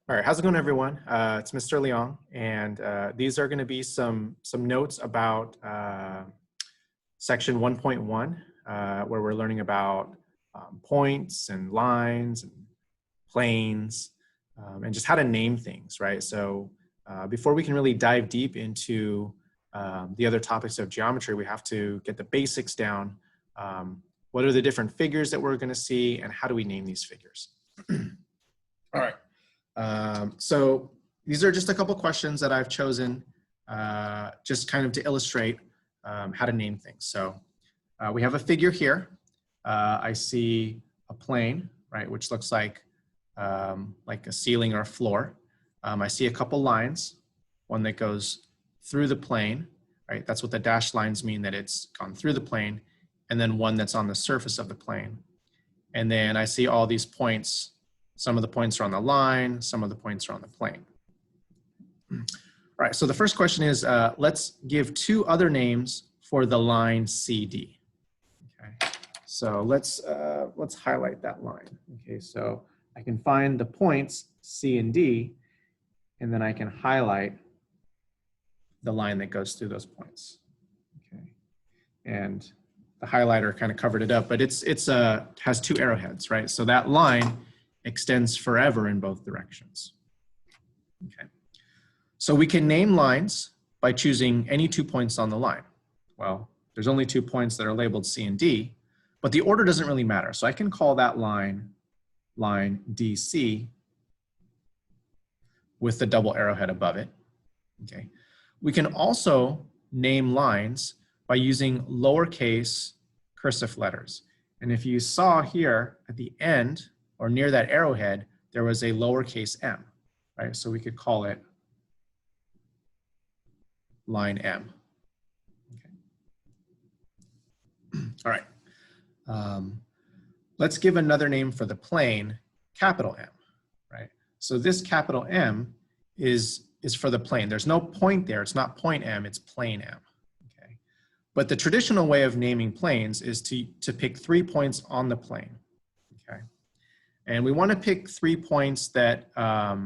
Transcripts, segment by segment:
All right, how's it going, everyone? It's Mr. Leong, and these are going to be some notes about section 1.1, where we're learning about points and lines and planes, and just how to name things, right? So before we can really dive deep into the other topics of geometry, we have to get the basics down. What are the different figures that we're going to see, and how do we name these figures? All right. So these are just a couple questions that I've chosen just kind of to illustrate how to name things. So we have a figure here. I see a plane, right, which looks like a ceiling or a floor. I see a couple lines, one that goes through the plane, right? That's what the dashed lines mean, that it's gone through the plane, and then one that's on the surface of the plane. And then I see all these points. Some of the points are on the line, some of the points are on the plane. All right, so the first question is, let's give two other names for the line CD. Okay, so let's highlight that line. Okay, so I can find the points C and D, and then I can highlight the line that goes through those points. Okay, and the highlighter kind of covered it up, but it has two arrowheads, right? So that line extends forever in both directions. Okay, so we can name lines by choosing any 2 points on the line. Well, there's only 2 points that are labeled C and D, but the order doesn't really matter. So I can call that line DC with the double arrowhead above it. Okay, we can also name lines by using lowercase cursive letters. And if you saw here at the end, or near that arrowhead, there was a lowercase m, right? So we could call it line M. Okay. All right. Let's give another name for the plane, capital M, right? So this capital M is for the plane. There's no point there. It's not point M, it's plane M. Okay. But the traditional way of naming planes is to pick 3 points on the plane. Okay. And we want to pick 3 points that are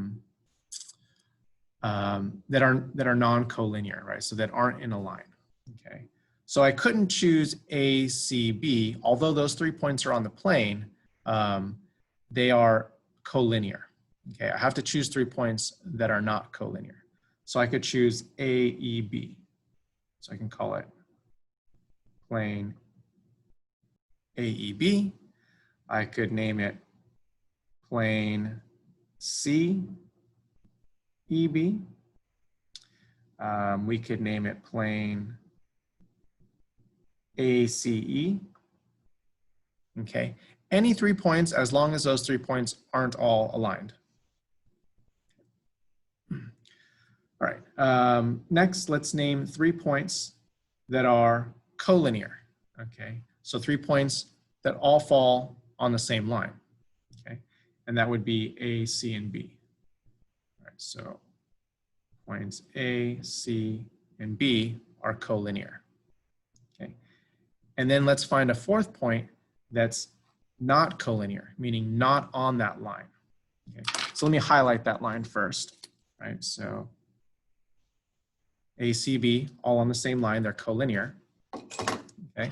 non-collinear, right? So that aren't in a line. Okay. So I couldn't choose A, C, B, although those 3 points are on the plane. They are collinear. Okay. I have to choose 3 points that are not collinear. So I could choose A, E, B. So I can call it plane AEB. I could name it plane CEB. We could name it plane ACE. Okay, any 3 points as long as those 3 points aren't all aligned. All right, next let's name 3 points that are collinear. Okay, so 3 points that all fall on the same line. Okay, and that would be A, C, and B. All right, so points A, C, and B are collinear. Okay, and then let's find a 4th point that's not collinear, meaning not on that line. Okay, so let me highlight that line first. Right, so A, C, B, all on the same line, they're collinear. Okay,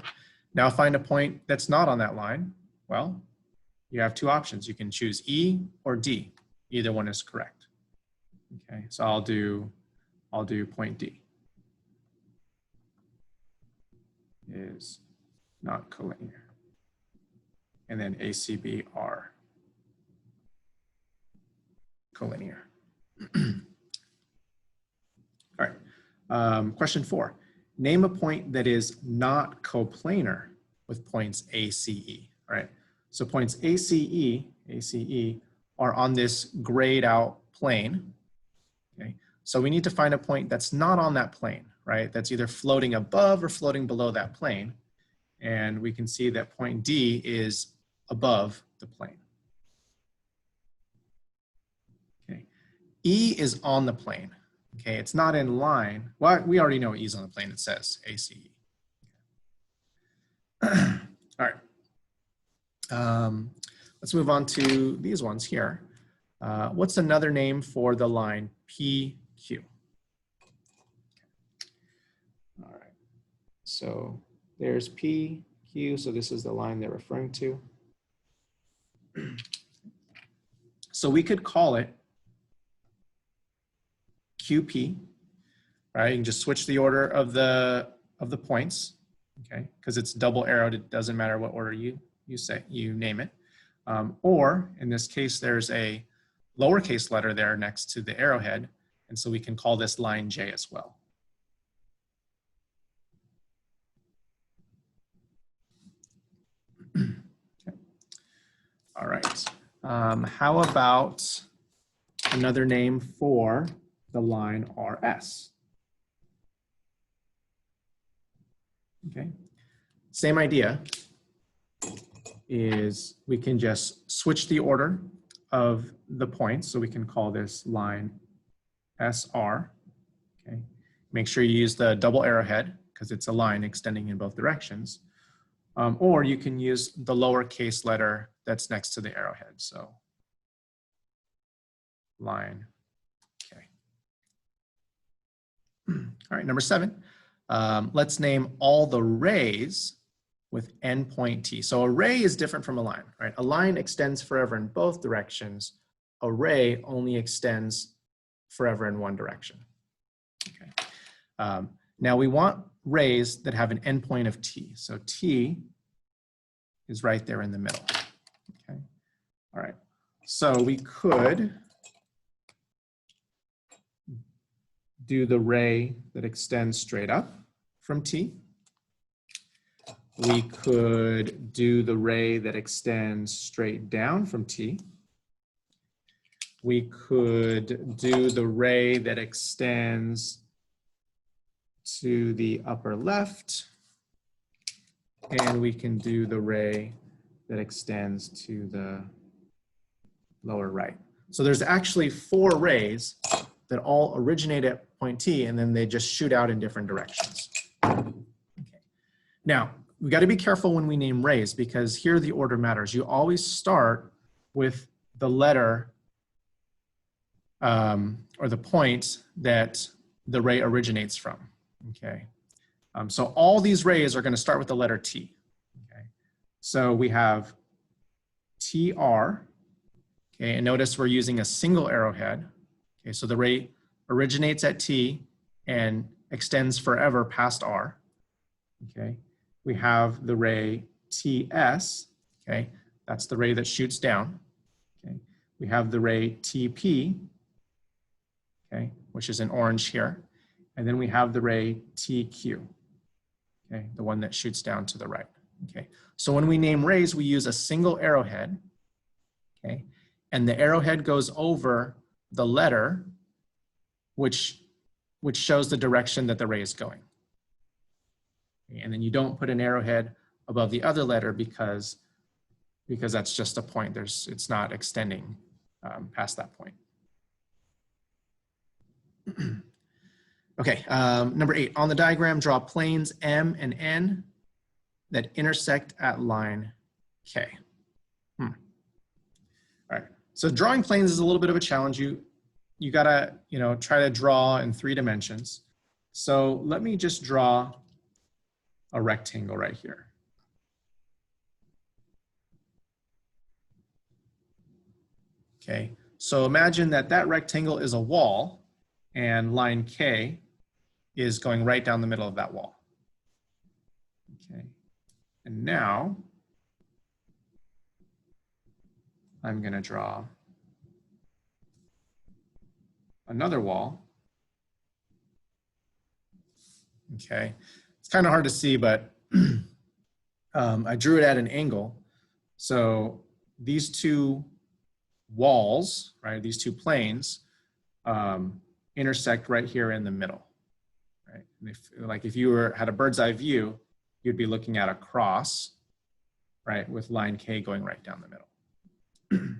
now find a point that's not on that line. Well, you have 2 options. You can choose E or D. Either one is correct. Okay, so I'll do point D. Is not collinear. And then ACB are collinear. All right, question 4. Name a point that is not coplanar with points ACE. All right, so points ACE are on this grayed out plane. Okay, so we need to find a point that's not on that plane, right? That's either floating above or floating below that plane. And we can see that point D is above the plane. Okay, E is on the plane. Okay, it's not in line. Well, we already know E is on the plane. It says ACE. All right. Let's move on to these ones here. What's another name for the line PQ? All right, so there's PQ, so this is the line they're referring to. So we could call it QP, right? You can just switch the order of the points, okay? Because it's double arrowed, it doesn't matter what order you name it. Or in this case, there's a lowercase letter there next to the arrowhead, and so we can call this line J as well. Okay. All right. How about another name for the line RS? Okay. Same idea is we can just switch the order of the points. So we can call this line SR. Okay. Make sure you use the double arrowhead because it's a line extending in both directions. Or you can use the lowercase letter that's next to the arrowhead. So line K. All right, number 7. Let's name all the rays with endpoint T. So a ray is different from a line, right? A line extends forever in both directions. A ray only extends forever in one direction. Okay. Now we want rays that have an endpoint of T. So T is right there in the middle. Okay. All right. So we could do the ray that extends straight up from T. We could do the ray that extends straight down from T. We could do the ray that extends to the upper left. And we can do the ray that extends to the lower right. So there's actually 4 rays that all originate at point T, and then they just shoot out in different directions. Okay. Now, we got to be careful when we name rays because here the order matters. You always start with the letter or the point that the ray originates from. Okay. So all these rays are going to start with the letter T. Okay. So we have TR. Okay, and notice we're using a single arrowhead. Okay, so the ray originates at T and extends forever past R. Okay, we have the ray TS. Okay, that's the ray that shoots down. Okay, we have the ray TP. Okay, which is in orange here, and then we have the ray TQ. Okay, the one that shoots down to the right. Okay, so when we name rays, we use a single arrowhead. Okay, and the arrowhead goes over the letter, which shows the direction that the ray is going. Okay, and then you don't put an arrowhead above the other letter because that's just a point. It's not extending past that point. Okay, number 8, on the diagram, draw planes M and N that intersect at line K. All right, so drawing planes is a little bit of a challenge. You gotta, try to draw in 3 dimensions. So let me just draw a rectangle right here. Okay, so imagine that rectangle is a wall and line K is going right down the middle of that wall. Okay, and now I'm going to draw another wall. Okay, it's kind of hard to see, but I drew it at an angle. So these 2 walls, right, these 2 planes intersect right here in the middle. Right? If you had a bird's eye view, you'd be looking at a cross, right, with line K going right down the middle. Okay.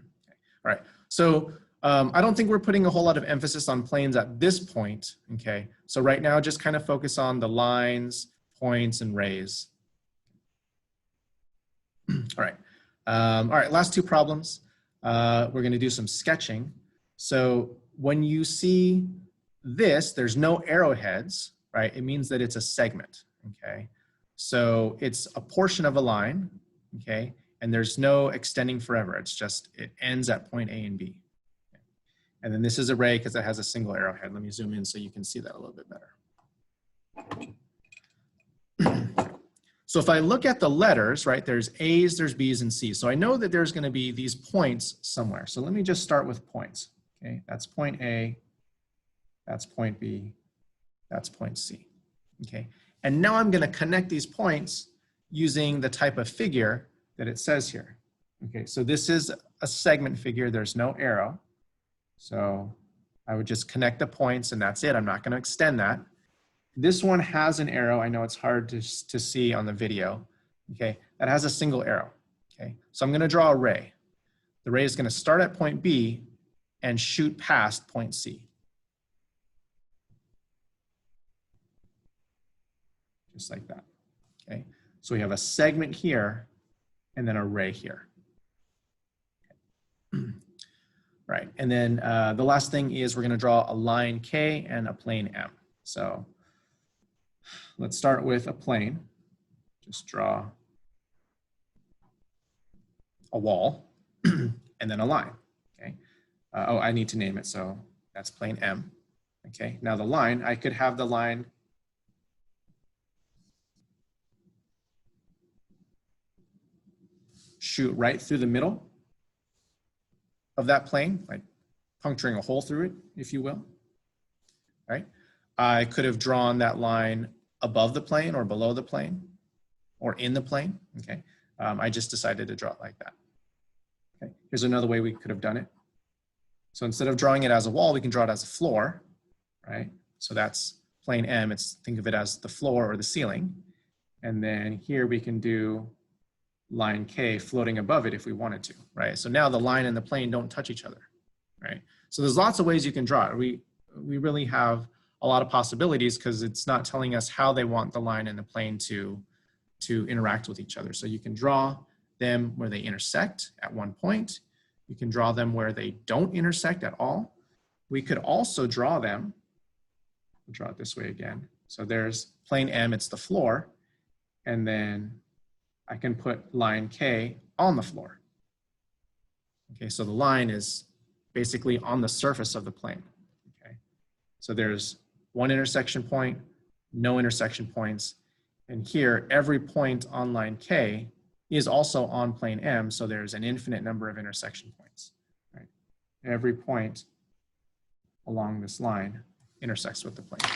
All right, so I don't think we're putting a whole lot of emphasis on planes at this point, okay? So right now, just kind of focus on the lines, points, and rays. All right, last 2 problems. We're gonna do some sketching. So when you see this, there's no arrowheads, right? It means that it's a segment, okay? So it's a portion of a line, okay? And there's no extending forever. It's just, it ends at point A and B. And then this is a ray because it has a single arrowhead. Let me zoom in so you can see that a little bit better. So if I look at the letters, right, there's A's, there's B's, and C's. So I know that there's going to be these points somewhere. So let me just start with points. Okay, that's point A, that's point B, that's point C. Okay, and now I'm going to connect these points using the type of figure that it says here. Okay, so this is a segment figure. There's no arrow. So I would just connect the points and that's it. I'm not going to extend that. This one has an arrow. I know it's hard to see on the video. Okay, that has a single arrow. Okay, so I'm going to draw a ray. The ray is going to start at point B and shoot past point C. Just like that. Okay, so we have a segment here and then a ray here. Okay. Right, and then the last thing is we're going to draw a line K and a plane M. So let's start with a plane. Just draw a wall and then a line. Okay. Oh, I need to name it, so that's plane M. Okay, now the line, I could have the line shoot right through the middle of that plane, like puncturing a hole through it, if you will. Right? I could have drawn that line above the plane or below the plane or in the plane. Okay, I just decided to draw it like that. Okay, here's another way we could have done it. So instead of drawing it as a wall, we can draw it as a floor, right? So that's plane M. Think of it as the floor or the ceiling. And then here we can do line K floating above it if we wanted to, right? So now the line and the plane don't touch each other, right? So there's lots of ways you can draw it. We really have a lot of possibilities because it's not telling us how they want the line and the plane to interact with each other. So you can draw them where they intersect at one point. You can draw them where they don't intersect at all. We could also draw them, we'll draw it this way again. So there's plane M, it's the floor, and then I can put line K on the floor. Okay, so the line is basically on the surface of the plane. Okay, so there's one intersection point, no intersection points, and here every point on line K is also on plane M, so there's an infinite number of intersection points. Right? Every point along this line intersects with the plane.